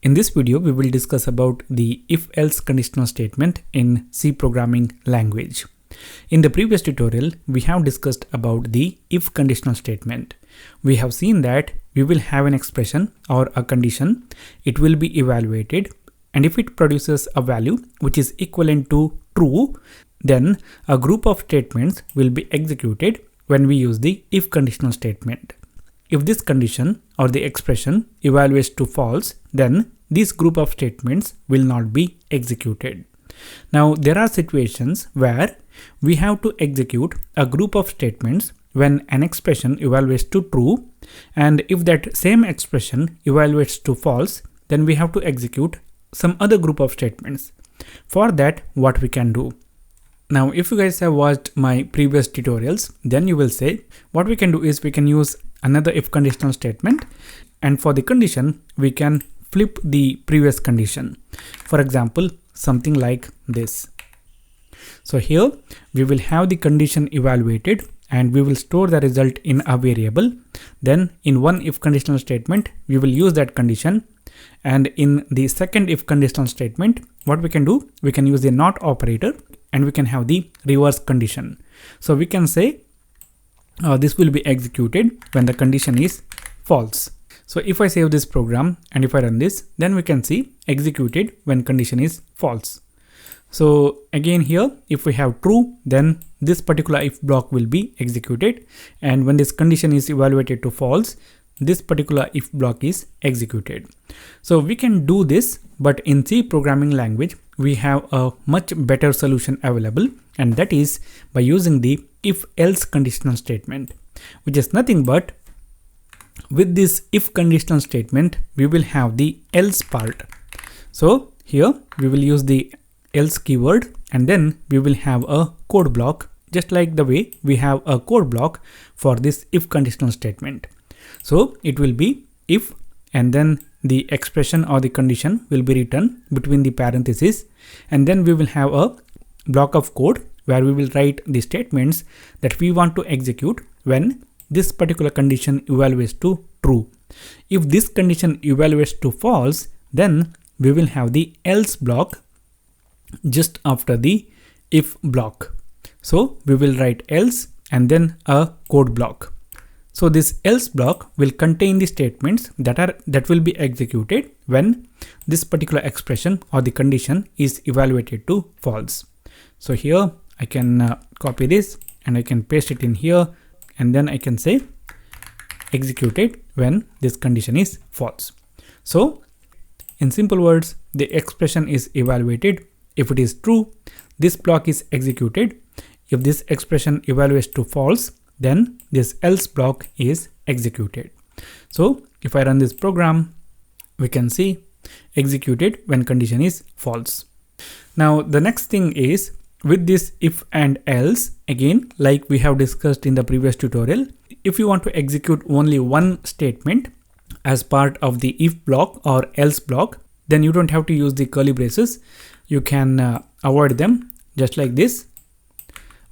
In this video, we will discuss about the if-else conditional statement in C programming language. In the previous tutorial, we have discussed about the if conditional statement. We have seen that we will have an expression or a condition. It will be evaluated, and if it produces a value which is equivalent to true, then a group of statements will be executed when we use the if conditional statement. If this condition or the expression evaluates to false, then this group of statements will not be executed. Now, there are situations where we have to execute a group of statements when an expression evaluates to true, and if that same expression evaluates to false, then we have to execute some other group of statements. For that, what we can do? Now, if you guys have watched my previous tutorials, then you will say what we can do is we can use another if conditional statement, and for the condition we can flip the previous condition. For example, something like this. So here we will have the condition evaluated and we will store the result in a variable. Then in one if conditional statement we will use that condition, and in the second if conditional statement what we can do, we can use the not operator and we can have the reverse condition. So we can say this will be executed when the condition is false. So if I save this program and if I run this, then we can see executed when condition is false. So again here, if we have true, then this particular if block will be executed, and when this condition is evaluated to false, this particular if block is executed. So we can do this, but in C programming language we have a much better solution available, and that is by using the if-else conditional statement, which is nothing but with this if conditional statement we will have the else part. So here we will use the else keyword, and then we will have a code block just like the way we have a code block for this if conditional statement. So it will be if, and then the expression or the condition will be written between the parentheses, and then we will have a block of code where we will write the statements that we want to execute when this particular condition evaluates to true. If this condition evaluates to false, then we will have the else block just after the if block. So we will write else and then a code block. So this else block will contain the statements that will be executed when this particular expression or the condition is evaluated to false. So here I can copy this and I can paste it in here, and then I can say executed when this condition is false. So in simple words, the expression is evaluated. If it is true, this block is executed. If this expression evaluates to false, then this else block is executed. So if I run this program, we can see executed when condition is false. Now the next thing is, with this if and else, again like we have discussed in the previous tutorial, if you want to execute only one statement as part of the if block or else block, then you don't have to use the curly braces. You can avoid them just like this.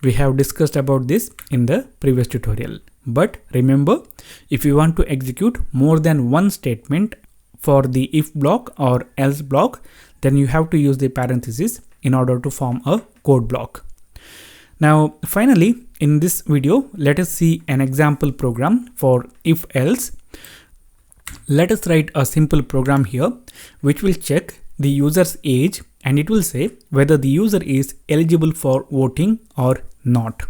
We have discussed about this in the previous tutorial. But remember, if you want to execute more than one statement for the if block or else block, then you have to use the parentheses in order to form a code block. Now finally, in this video, let us see an example program for if else. Let us write a simple program here which will check the user's age, and it will say whether the user is eligible for voting or not.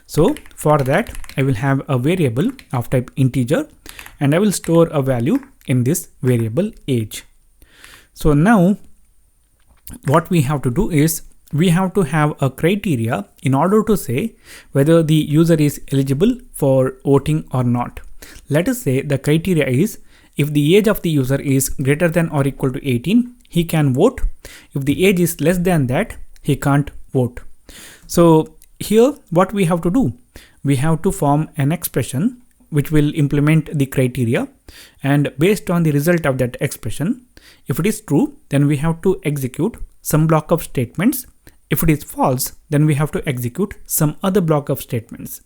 So for that, I will have a variable of type integer, and I will store a value in this variable age. So now what we have to do is we have to have a criteria in order to say whether the user is eligible for voting or not. Let us say the criteria is, if the age of the user is greater than or equal to 18, he can vote. If the age is less than that, he can't vote. So here what we have to do, we have to form an expression which will implement the criteria, and based on the result of that expression, if it is true, then we have to execute some block of statements. If it is false, then we have to execute some other block of statements.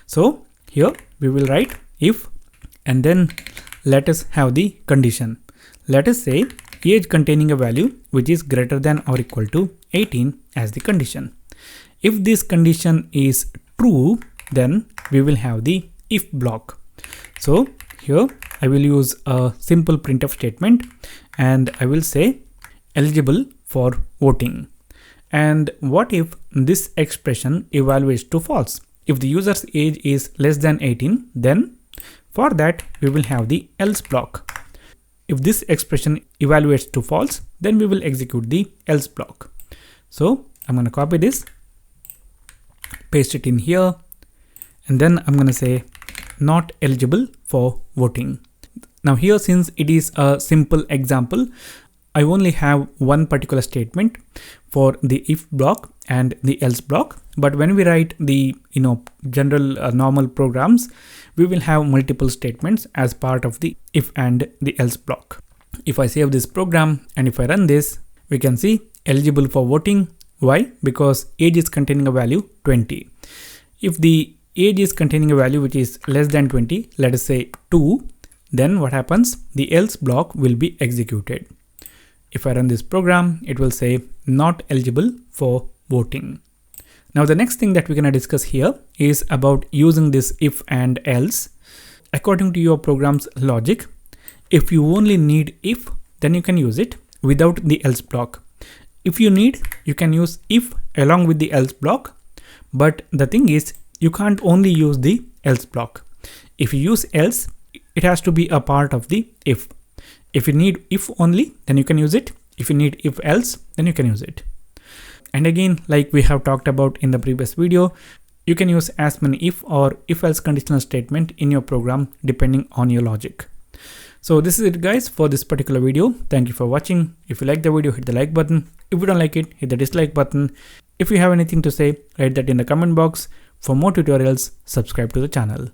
So here we will write if, and then let us have the condition. Let us say age containing a value which is greater than or equal to 18 as the condition. If this condition is true, then we will have the if block. So here I will use a simple printf statement and I will say eligible for voting. And what if this expression evaluates to false? If the user's age is less than 18, then for that we will have the else block. If this expression evaluates to false, then we will execute the else block. So I'm going to copy this, paste it in here, and then I'm going to say not eligible for voting. Now here, since it is a simple example, I only have one particular statement for the if block and the else block. But when we write the general normal programs, we will have multiple statements as part of the if and the else block. If I save this program and if I run this, we can see eligible for voting. Why? Because age is containing a value 20. If the age is containing a value which is less than 20, let us say 2, then what happens? The else block will be executed. If I run this program, it will say not eligible for voting. Now the next thing that we're going to discuss here is about using this if and else. According to your program's logic, if you only need if, then you can use it without the else block. If you need, you can use if along with the else block. But the thing is, you can't only use the else block. If you use else, it has to be a part of the if. If you need if only, then you can use it. If you need if else, then you can use it. And again, like we have talked about in the previous video, you can use as many if or if else conditional statement in your program depending on your logic. So this is it guys for this particular video. Thank you for watching. If you like the video, hit the like button. If you don't like it, hit the dislike button. If you have anything to say, write that in the comment box. For more tutorials, subscribe to the channel.